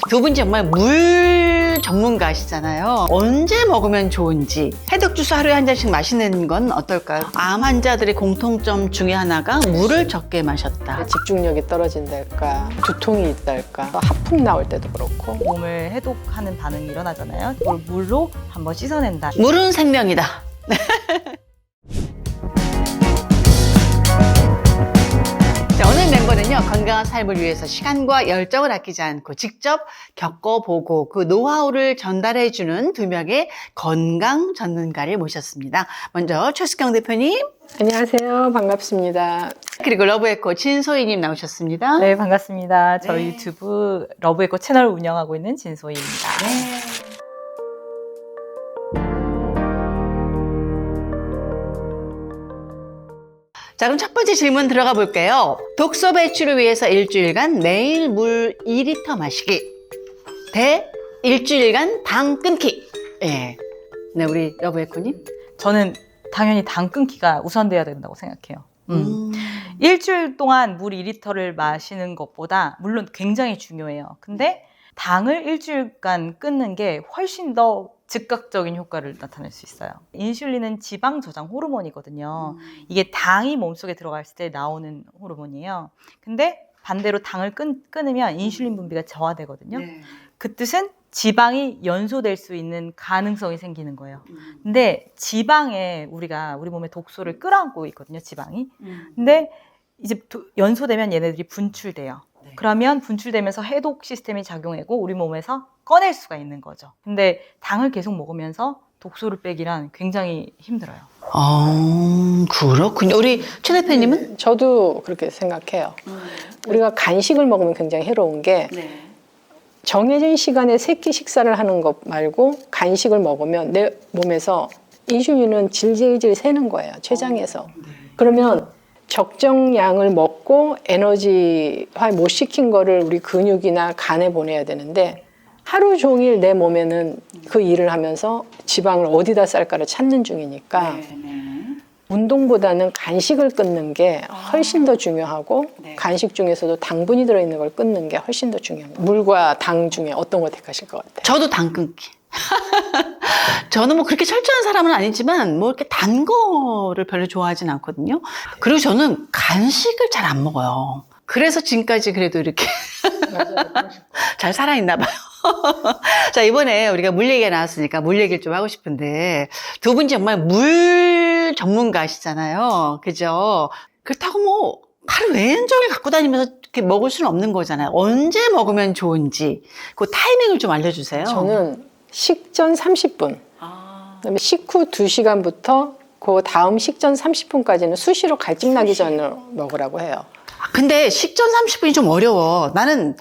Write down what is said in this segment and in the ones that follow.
두 분 정말 물 전문가시잖아요. 언제 먹으면 좋은지. 해독주스 하루에 한 잔씩 마시는 건 어떨까요? 암 환자들의 공통점 중에 하나가 물을 적게 마셨다. 집중력이 떨어진달까, 두통이 있달까, 하품 나올 때도 그렇고. 몸을 해독하는 반응이 일어나잖아요. 그걸 물로 한번 씻어낸다. 물은 생명이다. 자, 오늘 멤버는요, 건강한 삶을 위해서 시간과 열정을 아끼지 않고 직접 겪어보고 그 노하우를 전달해주는 두 명의 건강 전문가를 모셨습니다. 먼저 최숙경 대표님, 안녕하세요. 반갑습니다. 그리고 러브에코 진소희님 나오셨습니다. 네, 반갑습니다. 저희 네. 유튜브 러브에코 채널을 운영하고 있는 진소희입니다. 자, 그럼 첫 번째 질문 들어가 볼게요. 독소 배출을 위해서 일주일간 매일 물 2리터 마시기 대 일주일간 당 끊기. 예. 네, 우리 러브에코님. 저는 당연히 당 끊기가 우선돼야 된다고 생각해요. 일주일 동안 물 2리터를 마시는 것보다 물론 굉장히 중요해요. 근데 당을 일주일간 끊는 게 훨씬 더 즉각적인 효과를 나타낼 수 있어요. 인슐린은 지방 저장 호르몬이거든요. 이게 당이 몸속에 들어갔을 때 나오는 호르몬이에요. 근데 반대로 당을 끊으면 인슐린 분비가 저하되거든요. 네. 그 뜻은 지방이 연소될 수 있는 가능성이 생기는 거예요. 근데 지방에 우리 몸에 독소를 끌어안고 있거든요, 지방이. 근데 이제 연소되면 얘네들이 분출돼요. 네. 그러면 분출되면서 해독 시스템이 작용하고 우리 몸에서 꺼낼 수가 있는 거죠. 근데 당을 계속 먹으면서 독소를 빼기란 굉장히 힘들어요. 그렇군요. 우리 최 대표님은? 저도 그렇게 생각해요. 우리가 간식을 먹으면 굉장히 해로운 게 네. 정해진 시간에 세 끼 식사를 하는 것 말고 간식을 먹으면 내 몸에서 인슐린은 질질질 새는 거예요. 췌장에서. 그러면 적정량을 먹고 에너지화 못 시킨 거를 우리 근육이나 간에 보내야 되는데 하루 종일 내 몸에는 그 일을 하면서 지방을 어디다 쌀까를 찾는 중이니까 운동보다는 간식을 끊는 게 훨씬 더 중요하고 네. 간식 중에서도 당분이 들어있는 걸 끊는 게 훨씬 더 중요합니다. 물과 당 중에 어떤 거 택하실 것 같아요? 저도 당 끊기. 저는 뭐 그렇게 철저한 사람은 아니지만 뭐 이렇게 단 거를 별로 좋아하진 않거든요. 그리고 저는 간식을 잘 안 먹어요. 그래서 지금까지 그래도 이렇게 잘 살아있나 봐요. 자, 이번에 우리가 물 얘기가 나왔으니까 물 얘기를 좀 하고 싶은데 두 분 정말 물 전문가시잖아요. 그죠? 그렇다고 뭐 하루 왼종일 갖고 다니면서 이렇게 먹을 수는 없는 거잖아요. 언제 먹으면 좋은지 그 타이밍을 좀 알려주세요. 저는 식전 30분, 그다음에 식후 2시간부터 그 다음 식전 30분까지는 수시로 갈증 나기 전에 먹으라고 해요. 근데 식전 30분이 좀 어려워. 나는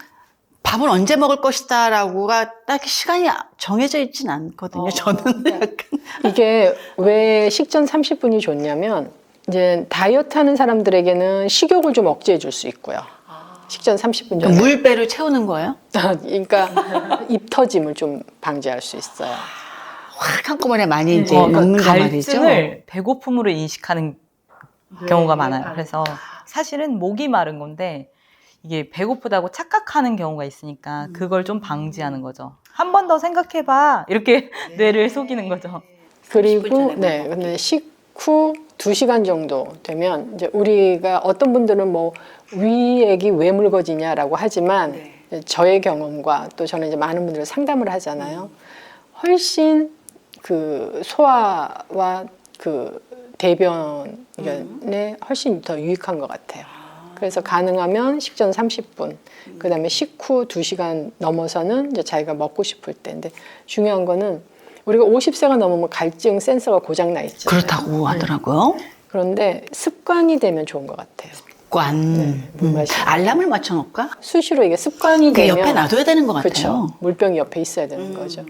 밥을 언제 먹을 것이다 라고가 딱 시간이 정해져 있진 않거든요. 저는 약간. 이게 왜 식전 30분이 좋냐면 이제 다이어트 하는 사람들에게는 식욕을 좀 억제해 줄 수 있고요. 식전 30분 전에. 물배를 채우는 거예요? 그러니까 입 터짐을 좀 방지할 수 있어요. 확 한꺼번에 많이 이제 그러니까 먹는 거 말이죠. 갈증을 배고픔으로 인식하는 경우가 많아요. 그래서 사실은 목이 마른 건데 이게 배고프다고 착각하는 경우가 있으니까 그걸 좀 방지하는 거죠. 한 번 더 생각해봐. 이렇게 뇌를 속이는 거죠. 그리고 네, 근데 식후 2시간 정도 되면 이제 우리가 어떤 분들은 뭐 위액이 왜 묽어지냐라고 하지만 저의 경험과 또 저는 이제 많은 분들 상담을 하잖아요. 훨씬 그 소화와 그 대변에 훨씬 더 유익한 것 같아요. 그래서 가능하면 식전 30분, 그 다음에 식후 2시간 넘어서는 이제 자기가 먹고 싶을 때. 근데 중요한 거는 우리가 50세가 넘으면 갈증 센서가 고장나 있죠. 그렇다고 하더라고요. 그런데 습관이 되면 좋은 것 같아요. 습관. 물 마시는 거. 알람을 맞춰놓을까? 수시로 이게 습관이 그 되면 옆에 놔둬야 되는 것 같아요. 그렇죠. 물병이 옆에 있어야 되는 거죠.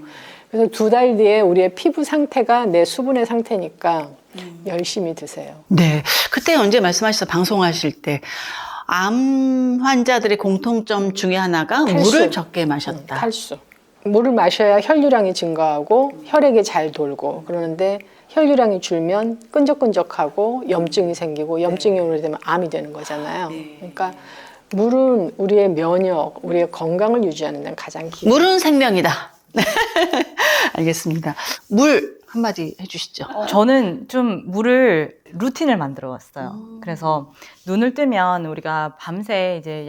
그래서 2달 뒤에 우리의 피부 상태가 내 수분의 상태니까 열심히 드세요. 네. 그때 언제 말씀하셨어? 방송하실 때. 암 환자들의 공통점 중에 하나가 탈수. 물을 적게 마셨다. 탈수. 물을 마셔야 혈류량이 증가하고 혈액이 잘 돌고 그러는데 혈류량이 줄면 끈적끈적하고 염증이 생기고 염증이 오래되면 암이 되는 거잖아요. 그러니까 물은 우리의 면역, 우리의 건강을 유지하는 데는 가장 물은 생명이다. 알겠습니다. 물 한마디 해주시죠. 저는 좀 물을 루틴을 만들어 왔어요. 그래서 눈을 뜨면 우리가 밤새 이제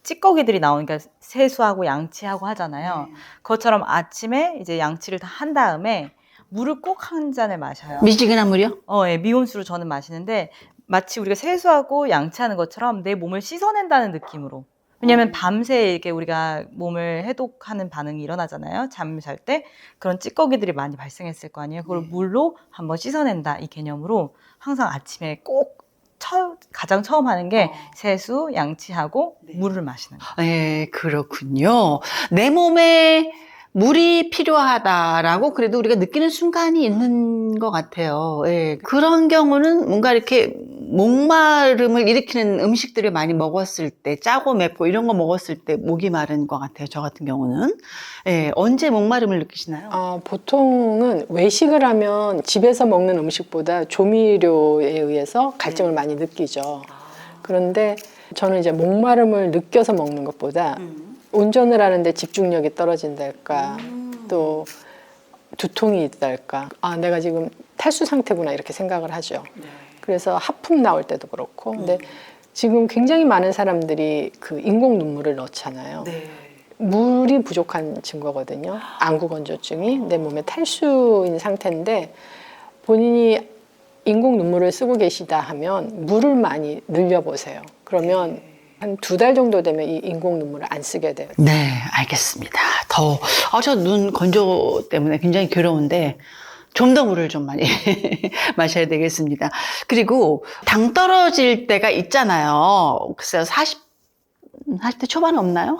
찌꺼기들이 나오니까 세수하고 양치하고 하잖아요. 그것처럼 아침에 이제 양치를 다 한 다음에 물을 꼭 한 잔을 마셔요. 미지근한 물이요? 예, 미온수로 저는 마시는데 마치 우리가 세수하고 양치하는 것처럼 내 몸을 씻어낸다는 느낌으로. 왜냐면 밤새 이렇게 우리가 몸을 해독하는 반응이 일어나잖아요. 잠을 잘 때 그런 찌꺼기들이 많이 발생했을 거 아니에요. 그걸 물로 한번 씻어낸다 이 개념으로 항상 아침에 꼭 가장 처음 하는 게 세수, 양치하고 물을 마시는 거예요. 네, 그렇군요. 내 몸에 물이 필요하다라고 그래도 우리가 느끼는 순간이 있는 것 같아요. 예. 그런 경우는 뭔가 이렇게 목마름을 일으키는 음식들을 많이 먹었을 때, 짜고 맵고 이런 거 먹었을 때 목이 마른 것 같아요. 저 같은 경우는. 예. 언제 목마름을 느끼시나요? 보통은 외식을 하면 집에서 먹는 음식보다 조미료에 의해서 갈증을 많이 느끼죠. 그런데 저는 이제 목마름을 느껴서 먹는 것보다 운전을 하는데 집중력이 떨어진달까, 또 두통이 있달까, 내가 지금 탈수 상태구나 이렇게 생각을 하죠. 그래서 하품 나올 때도 그렇고, 근데 지금 굉장히 많은 사람들이 그 인공 눈물을 넣잖아요. 물이 부족한 증거거든요. 안구건조증이 내 몸에 탈수인 상태인데 본인이 인공 눈물을 쓰고 계시다 하면 물을 많이 늘려보세요. 그러면 한 2달 정도 되면 이 인공 눈물을 안 쓰게 돼요. 네, 알겠습니다. 저 눈 건조 때문에 굉장히 괴로운데 좀 더 물을 좀 많이 마셔야 되겠습니다. 그리고 당 떨어질 때가 있잖아요. 글쎄요, 40대 초반 없나요?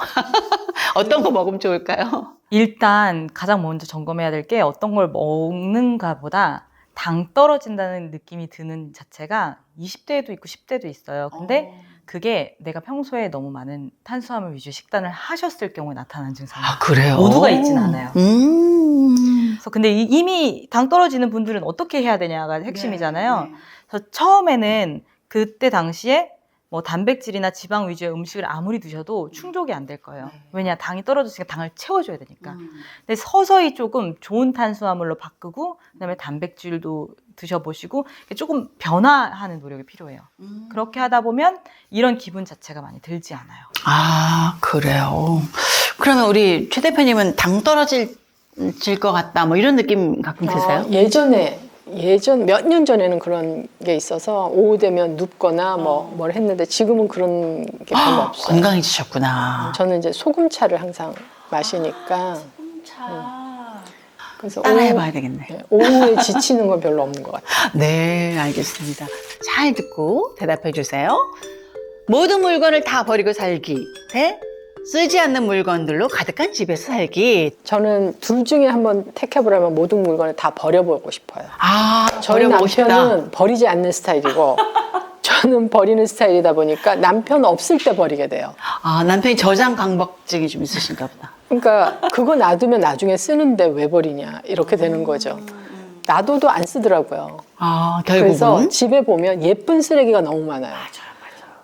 어떤 거 먹으면 좋을까요? 일단 가장 먼저 점검해야 될 게 어떤 걸 먹는가보다 당 떨어진다는 느낌이 드는 자체가 20대에도 있고 10대도 있어요. 근데 그게 내가 평소에 너무 많은 탄수화물 위주 식단을 하셨을 경우에 나타나는 증상이에요. 그래요? 모두가 있진 않아요. 그래서 근데 이미 당 떨어지는 분들은 어떻게 해야 되냐가 핵심이잖아요. 그래서 처음에는 그때 당시에 뭐 단백질이나 지방 위주의 음식을 아무리 드셔도 충족이 안 될 거예요. 왜냐, 당이 떨어졌으니까 당을 채워줘야 되니까. 근데 서서히 조금 좋은 탄수화물로 바꾸고 그다음에 단백질도 드셔보시고 조금 변화하는 노력이 필요해요. 그렇게 하다 보면 이런 기분 자체가 많이 들지 않아요. 그래요. 그러면 우리 최 대표님은 당 떨어질 것 같다 뭐 이런 느낌 가끔 드세요? 예전 몇 년 전에는 그런 게 있어서 오후 되면 눕거나 뭘 했는데 지금은 그런 게 별로 없어요. 건강해지셨구나. 저는 이제 소금차를 항상 마시니까. 그래서 따라해봐야 되겠네. 오후에 지치는 건 별로 없는 것 같아요. 네, 알겠습니다. 잘 듣고 대답해 주세요. 모든 물건을 다 버리고 살기 대 쓰지 않는 물건들로 가득한 집에서 살기. 저는 둘 중에 한번 택해보라면 모든 물건을 다 버려보고 싶어요. 저희 버려보고 싶다. 남편은 버리지 않는 스타일이고 저는 버리는 스타일이다 보니까 남편 없을 때 버리게 돼요. 남편이 저장 강박증이 좀 있으신가 보다. 그러니까 그거 놔두면 나중에 쓰는데 왜 버리냐 이렇게 되는 거죠. 놔둬도 안 쓰더라고요. 결국은. 그래서 집에 보면 예쁜 쓰레기가 너무 많아요.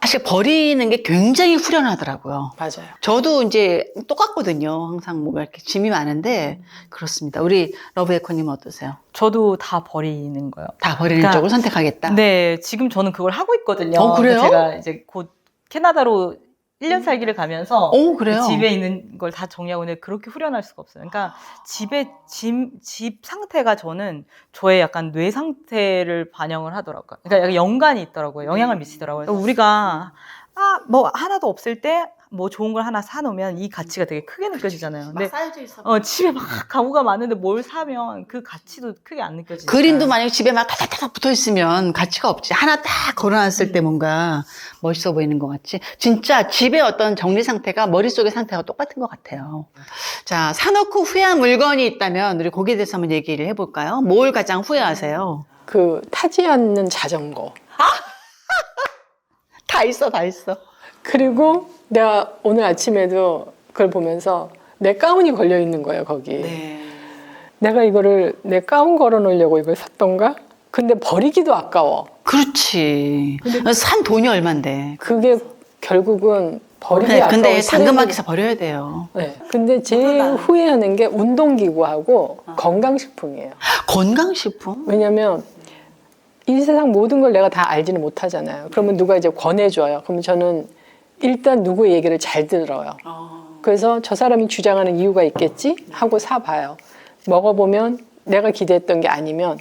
사실 버리는 게 굉장히 후련하더라고요. 맞아요. 저도 이제 똑같거든요. 항상 뭐가 이렇게 짐이 많은데 그렇습니다. 우리 러브에코님 어떠세요? 저도 다 버리는 거예요. 다 버리는 그러니까, 쪽을 선택하겠다. 네, 지금 저는 그걸 하고 있거든요. 그래요? 제가 이제 곧 캐나다로 1년 살기를 가면서 그래요? 집에 있는 걸 다 정리하고 있는데 그렇게 후련할 수가 없어요. 그러니까 집 상태가 저는 저의 약간 뇌 상태를 반영을 하더라고요. 그러니까 약간 연관이 있더라고요. 영향을 미치더라고요. 그러니까 우리가 뭐 하나도 없을 때 뭐 좋은 걸 하나 사놓으면 이 가치가 되게 크게 느껴지잖아요. 근데 쌓여져 있어. 집에 막 가구가 많은데 뭘 사면 그 가치도 크게 안 느껴지니까. 그림도 만약에 집에 막 타닥타닥 붙어 있으면 가치가 없지. 하나 딱 걸어놨을 때 뭔가 멋있어 보이는 것 같지. 진짜 집의 어떤 정리 상태가 머릿속의 상태가 똑같은 것 같아요. 자, 사놓고 후회한 물건이 있다면 우리 거기에 대해서 한번 얘기를 해볼까요? 뭘 가장 후회하세요? 그 타지 않는 자전거. 다 있어, 다 있어. 그리고 내가 오늘 아침에도 그걸 보면서 내 가운이 걸려 있는 거예요, 거기. 네. 내가 이거를 내 가운 걸어 놓으려고 이걸 샀던가? 근데 버리기도 아까워. 그렇지. 산 돈이 얼만데. 그게 결국은 버리기 아까워. 근데 쓰레기- 당근마켓에서 버려야 돼요. 네. 근데 제일 후회하는 게 운동기구하고 건강식품이에요. 건강식품? 왜냐면 이 세상 모든 걸 내가 다 알지는 못하잖아요. 그러면 누가 이제 권해줘요. 그러면 저는 일단 누구의 얘기를 잘 들어요. 그래서 저 사람이 주장하는 이유가 있겠지 하고 사봐요. 먹어보면 내가 기대했던 게 아니면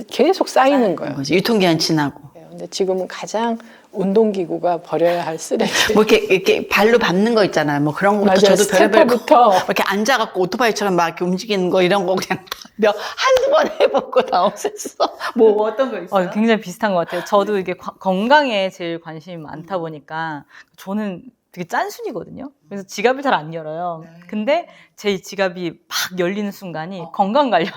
계속 쌓이는 거예요. 거지. 유통기한 지나고. 근데 지금은 가장 운동기구가 버려야 할 쓰레기. 뭐 이렇게 발로 밟는 거 있잖아요. 뭐 그런 것도 맞아요. 저도 별의별 거 스태퍼부터. 이렇게 앉아갖고 오토바이처럼 막 이렇게 움직이는 거 이런 거 그냥 한두 번 해보고 다 없앴어. 뭐 어떤 거 있어요? 굉장히 비슷한 것 같아요. 저도 이게 건강에 제일 관심이 많다 보니까 저는 되게 짠순이거든요. 그래서 지갑을 잘 안 열어요. 근데 제 지갑이 막 열리는 순간이 건강 관련.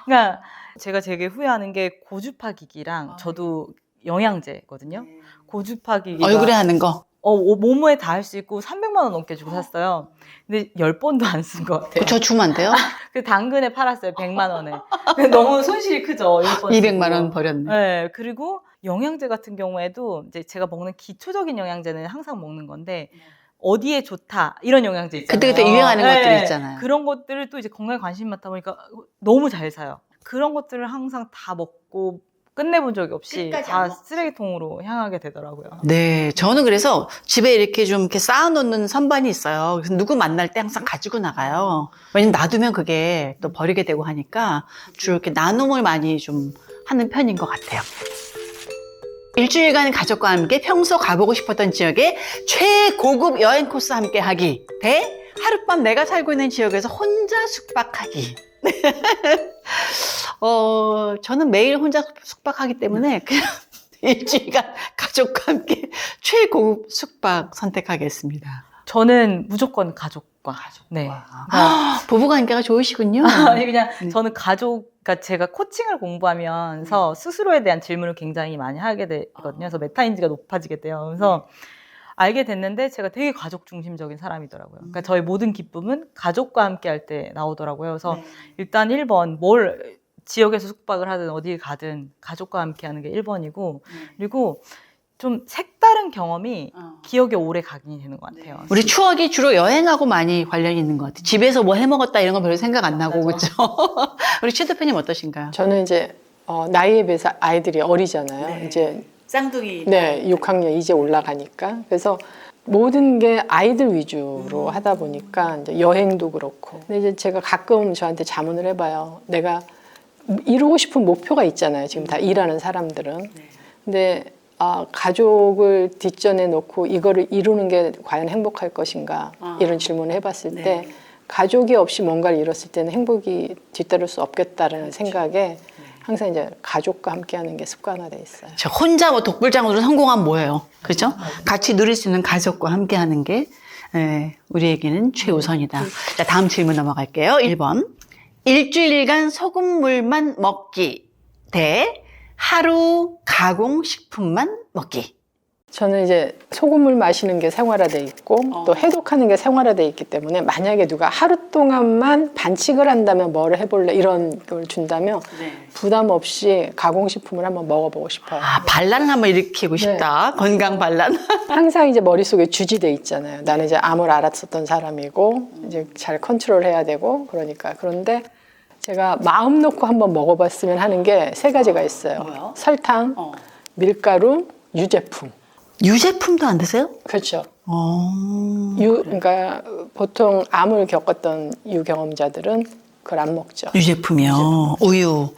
그러니까 제가 되게 후회하는 게 고주파 기기랑 저도 영양제거든요. 고주파 기기가 얼굴에 하는 거. 몸에 다 할 수 있고 300만 원 넘게 주고 샀어요. 근데 10번도 안 쓴 것 같아요. 저 주면 안 돼요? 그 당근에 팔았어요. 100만 원에. 근데 너무 손실이 크죠. 200만 원 버렸네. 네. 그리고 영양제 같은 경우에도 이제 제가 먹는 기초적인 영양제는 항상 먹는 건데 어디에 좋다 이런 영양제 있잖아요. 그때그때 유행하는 네. 것들 있잖아요. 그런 것들을 또 이제 건강에 관심이 많다 보니까 너무 잘 사요. 그런 것들을 항상 다 먹고 끝내본 적이 없이 다 쓰레기통으로 향하게 되더라고요. 네, 저는 그래서 집에 이렇게 좀 이렇게 쌓아놓는 선반이 있어요. 그래서 누구 만날 때 항상 가지고 나가요. 왜냐면 놔두면 그게 또 버리게 되고 하니까 주로 이렇게 나눔을 많이 좀 하는 편인 것 같아요. 일주일간 가족과 함께 평소 가보고 싶었던 지역에 최고급 여행 코스 함께 하기 대 하룻밤 내가 살고 있는 지역에서 혼자 숙박하기. 저는 매일 혼자 숙박하기 때문에 그냥 일주일간 가족과 함께 최고급 숙박 선택하겠습니다. 저는 무조건 가족과. 네. 부부관계가 좋으시군요. 아니 그냥 저는 그러니까 제가 코칭을 공부하면서 스스로에 대한 질문을 굉장히 많이 하게 되거든요. 그래서 메타인지가 높아지게 돼요. 그래서 알게 됐는데 제가 되게 가족 중심적인 사람이더라고요. 그러니까 저의 모든 기쁨은 가족과 함께 할 때 나오더라고요. 그래서 일단 1번 지역에서 숙박을 하든 어딜 가든 가족과 함께 하는 게 1번이고 그리고 좀 색다른 경험이 기억에 오래 각인이 되는 것 같아요. 우리 추억이 주로 여행하고 많이 관련이 있는 것 같아요. 집에서 뭐 해먹었다 이런 건 별로 생각 안 나고 그렇죠. 우리 최 대표님 어떠신가요? 저는 이제 나이에 비해서 아이들이 어리잖아요. 이제 쌍둥이. 네, 6학년 이제 올라가니까. 그래서 모든 게 아이들 위주로 하다 보니까 이제 여행도 그렇고. 근데 이제 제가 가끔 저한테 자문을 해봐요. 내가 이루고 싶은 목표가 있잖아요. 지금 다 일하는 사람들은. 근데 가족을 뒷전에 놓고 이거를 이루는 게 과연 행복할 것인가 이런 질문을 해봤을 때 가족이 없이 뭔가를 이뤘을 때는 행복이 뒤따를 수 없겠다라는 생각에 항상 이제 가족과 함께하는 게 습관화돼 있어요. 저 혼자 뭐 독불장으로 성공하면 뭐예요? 그죠? 같이 누릴 수 있는 가족과 함께하는 게 우리에게는 최우선이다. 자, 다음 질문 넘어갈게요. 1번. 일주일간 소금물만 먹기 대 하루 가공식품만 먹기. 저는 이제 소금물 마시는 게 생활화돼 있고 또 해독하는 게 생활화돼 있기 때문에 만약에 누가 하루 동안만 반칙을 한다면 뭐를 해볼래 이런 걸 준다면 부담 없이 가공식품을 한번 먹어보고 싶어요. 반란을 한번 일으키고 싶다. 건강 반란. 항상 이제 머릿속에 주지돼 있잖아요. 나는 이제 암을 앓았었던 사람이고 이제 잘 컨트롤해야 되고 그러니까. 그런데 제가 마음 놓고 한번 먹어봤으면 하는 게 3가지가 있어요. 뭐요? 설탕, 밀가루, 유제품. 유제품도 안 드세요? 그렇죠. 그러니까 보통 암을 겪었던 유경험자들은 그걸 안 먹죠. 유제품이요. 우유,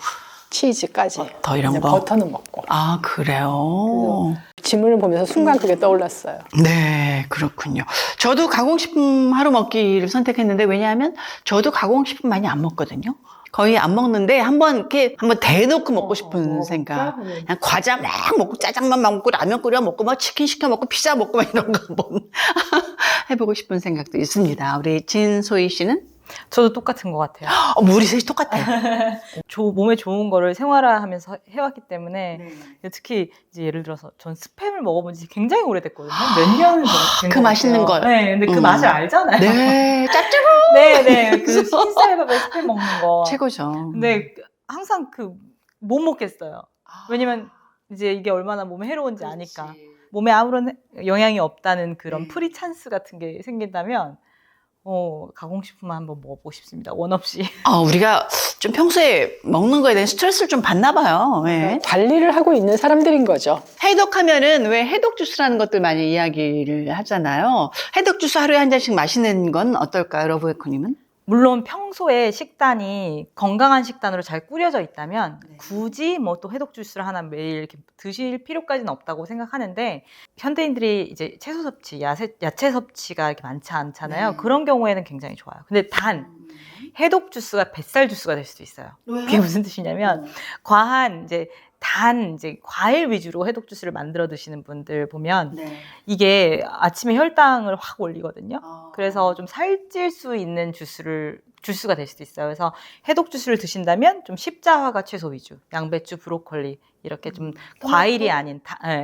치즈까지. 더 이런 이제 거. 버터는 먹고. 아, 그래요? 질문을 보면서 순간 그게 떠올랐어요. 네, 그렇군요. 저도 가공식품 하루 먹기를 선택했는데, 왜냐하면 저도 가공식품 많이 안 먹거든요. 거의 안 먹는데, 한번 대놓고 먹고 싶은 생각. 그냥 과자 막 먹고, 짜장면 먹고, 라면 끓여 먹고, 막 치킨 시켜 먹고, 피자 먹고, 막 이런 거 한번 해보고 싶은 생각도 있습니다. 우리 진소희 씨는? 저도 똑같은 것 같아요. 우리 셋이 똑같아요. 몸에 좋은 거를 생활화하면서 해왔기 때문에 특히 이제 예를 들어서 전 스팸을 먹어본 지 굉장히 오래됐거든요. 몇 년을 그 맛있는 걸. 네, 근데 그 맛을 알잖아요. 네, 짭짤한. 네네, 그 흰쌀밥에 스팸 먹는 거 최고죠. 근데 항상 못 먹겠어요. 왜냐면 이제 이게 얼마나 몸에 해로운지 아니까. 몸에 아무런 영향이 없다는 그런 프리 찬스 같은 게 생긴다면 가공식품만 한번 먹어보고 싶습니다. 원 없이. 우리가 좀 평소에 먹는 거에 대한 스트레스를 좀 받나 봐요. 예. 관리를 하고 있는 사람들인 거죠. 해독하면은 왜 해독 주스라는 것들 많이 이야기를 하잖아요. 해독 주스 하루에 한 잔씩 마시는 건 어떨까요, 러브에코님은? 물론 평소에 식단이 건강한 식단으로 잘 꾸려져 있다면 굳이 뭐 또 해독 주스를 하나 매일 이렇게 드실 필요까지는 없다고 생각하는데, 현대인들이 이제 채소 섭취, 야채 섭취가 이렇게 많지 않잖아요. 그런 경우에는 굉장히 좋아요. 근데 단 해독 주스가 뱃살 주스가 될 수도 있어요. 그게 무슨 뜻이냐면 과한 이제 과일 위주로 해독 주스를 만들어 드시는 분들 보면 이게 아침에 혈당을 확 올리거든요. 그래서 좀 살찔 수 있는 주스가 될 수도 있어요. 그래서 해독 주스를 드신다면 좀 십자화가 채소 위주, 양배추, 브로콜리 이렇게 좀 과일이 아닌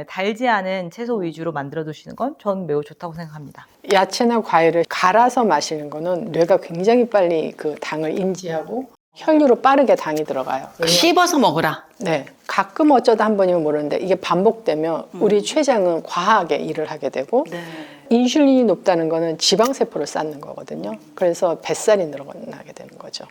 달지 않은 채소 위주로 만들어 드시는 건 저는 매우 좋다고 생각합니다. 야채나 과일을 갈아서 마시는 거는 뇌가 굉장히 빨리 그 당을 인지하고 혈류로 빠르게 당이 들어가요. 씹어서 먹으라. 네. 가끔 어쩌다 한 번이면 모르는데 이게 반복되면 우리 췌장은 과하게 일을 하게 되고 인슐린이 높다는 거는 지방세포를 쌓는 거거든요. 그래서 뱃살이 늘어나게 되는 거죠.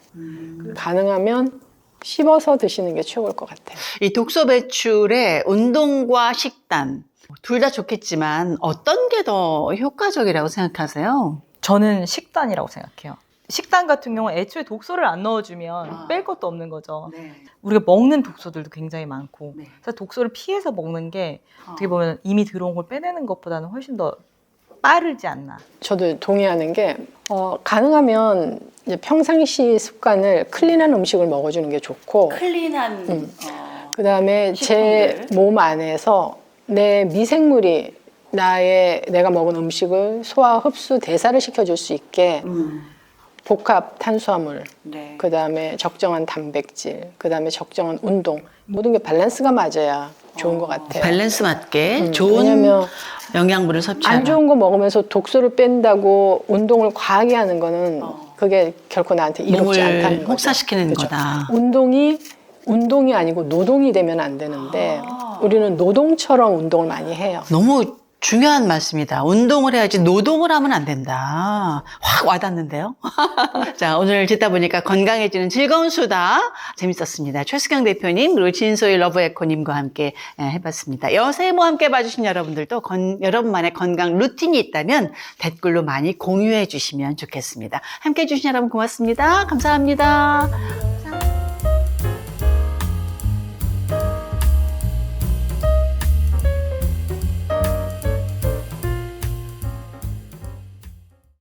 가능하면 씹어서 드시는 게 최고일 것 같아요. 이 독소 배출에 운동과 식단 둘 다 좋겠지만 어떤 게 더 효과적이라고 생각하세요? 저는 식단이라고 생각해요. 식단 같은 경우는 애초에 독소를 안 넣어주면 뺄 것도 없는 거죠. 우리가 먹는 독소들도 굉장히 많고 그래서 독소를 피해서 먹는 게 어떻게 보면 이미 들어온 걸 빼내는 것보다는 훨씬 더 빠르지 않나. 저도 동의하는 게 가능하면 이제 평상시 습관을 클린한 음식을 먹어주는 게 좋고 클린한 그다음에 제 몸 안에서 내 미생물이 내가 먹은 음식을 소화, 흡수, 대사를 시켜줄 수 있게 복합 탄수화물, 그다음에 적정한 단백질, 그다음에 적정한 운동, 모든 게 밸런스가 맞아야 좋은 것 같아요. 밸런스 맞게 좋은 왜냐면 영양분을 섭취하라. 안 좋은 거 먹으면서 독소를 뺀다고 운동을 과하게 하는 거는 그게 결코 나한테 이롭지 않다는 거죠. 혹사시키는 그죠? 거다. 운동이 아니고 노동이 되면 안 되는데 우리는 노동처럼 운동을 많이 해요. 너무 중요한 말씀이다. 운동을 해야지 노동을 하면 안 된다. 확 와닿는데요. 자, 오늘 듣다 보니까 건강해지는 즐거운 수다 재밌었습니다. 최수경 대표님 그리고 진소희 러브에코님과 함께 해봤습니다. 여세모 함께 봐주신 여러분들도 여러분만의 건강 루틴이 있다면 댓글로 많이 공유해 주시면 좋겠습니다. 함께 해주신 여러분 고맙습니다. 감사합니다.